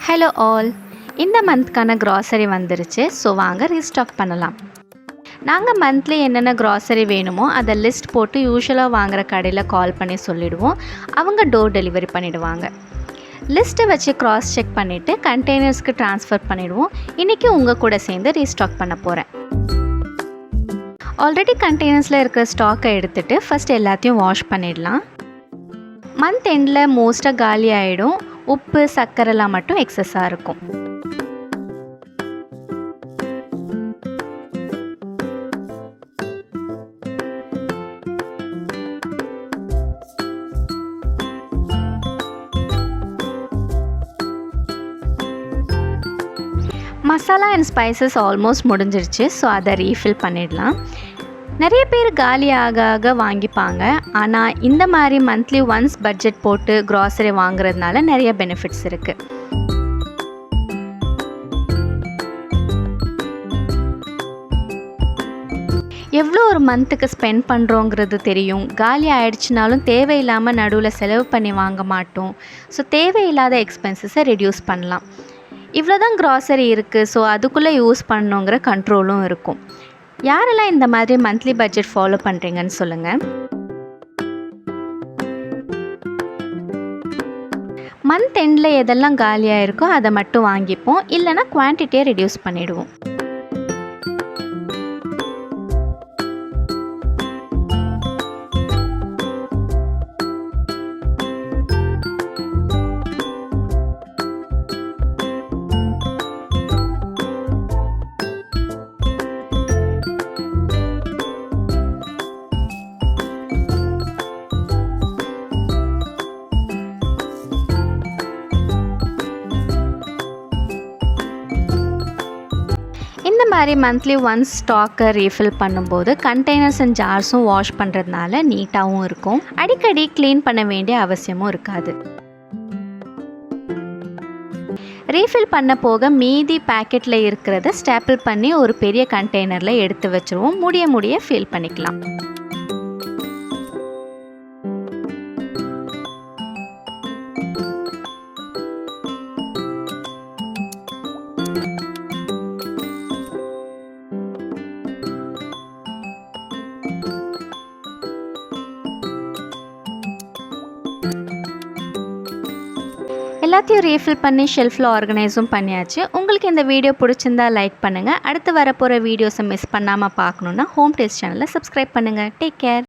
Hello all, இந்த மந்த்க்கான grocery வந்துருச்சு. So வாங்க ரீஸ்டாக் பண்ணலாம். நாங்கள் மந்த்லி என்னென்ன க்ராசரி வேணுமோ அதை லிஸ்ட் போட்டு யூஸ்வலாக வாங்குகிற கடையில் கால் பண்ணி சொல்லிவிடுவோம். அவங்க டோர் டெலிவரி பண்ணிவிடுவாங்க. லிஸ்ட்டை வச்சு க்ராஸ் செக் பண்ணிவிட்டு கண்டெய்னர்ஸ்க்கு ட்ரான்ஸ்ஃபர் பண்ணிவிடுவோம். இன்றைக்கி உங்கள் கூட சேர்ந்து ரீஸ்டாக் பண்ண போகிறேன். ஆல்ரெடி கண்டெய்னர்ஸில் இருக்கிற ஸ்டாக்கை எடுத்துகிட்டு ஃபஸ்ட் எல்லாத்தையும் வாஷ் பண்ணிடலாம். மந்த் எண்டில் மோஸ்ட்டாக காலி ஆகிடும். உப்பு சர்க்கரைலாம் மட்டும் எக்ஸஸாக இருக்கும். மசாலா அண்ட் ஸ்பைசஸ் ஆல்மோஸ்ட் முடிஞ்சிருச்சு. ஸோ அதை ரீஃபில் பண்ணிடலாம். நிறைய பேர் காலி ஆக ஆக வாங்கிப்பாங்க. ஆனால் இந்த மாதிரி மந்த்லி ஒன்ஸ் பட்ஜெட் போட்டு க்ராசரி வாங்குறதுனால நிறைய பெனிஃபிட்ஸ் இருக்குது. எவ்வளோ ஒரு மந்த்துக்கு ஸ்பெண்ட் பண்ணுறோங்கிறது தெரியும். காலி ஆயிடுச்சுனாலும் தேவையில்லாமல் நடுவில் செலவு பண்ணி வாங்க மாட்டோம். ஸோ தேவையில்லாத எக்ஸ்பென்சஸை ரெடியூஸ் பண்ணலாம். இவ்வளோ தான் க்ராசரி இருக்குது, ஸோ அதுக்குள்ளே யூஸ் பண்ணணுங்கிற கண்ட்ரோலும் இருக்கும். யாரெல்லாம் இந்த மாதிரி மந்த்லி பட்ஜெட் ஃபாலோ பண்ணுறீங்கன்னு சொல்லுங்கள். மந்த் எண்டில் எதெல்லாம் காலியாக இருக்கோ அதை மட்டும் வாங்கிப்போம். இல்லைனா குவான்டிட்டியை ரெடியூஸ் பண்ணிவிடுவோம். இந்த மாதிரி மந்த்லி ஒன்ஸ் ஸ்டாக்கை ரீஃபில் பண்ணும்போது கண்டெய்னர்ஸ் அண்ட் ஜார்ஸும் வாஷ் பண்ணுறதுனால நீட்டாகவும் இருக்கும். அடிக்கடி க்ளீன் பண்ண வேண்டிய அவசியமும் இருக்காது. ரீஃபில் பண்ண போக மீதி பேக்கெட்டில் இருக்கிறத ஸ்டாப்பிள் பண்ணி ஒரு பெரிய கண்டெய்னரில் எடுத்து வச்சுருவோம். முடிய ஃபில் பண்ணிக்கலாம். எல்லாத்தையும் ரீஃபில் பண்ணி ஷெல்ஃபில் ஆர்கனைஸும் பண்ணியாச்சு. உங்களுக்கு இந்த வீடியோ பிடிச்சிருந்தா லைக் பண்ணுங்கள். அடுத்து வரப்போகிற வீடியோஸை மிஸ் பண்ணாமல் பார்க்கணுன்னா ஹோம் டேஸ்ட் சேனலை சப்ஸ்கிரைப் பண்ணுங்கள். Take care.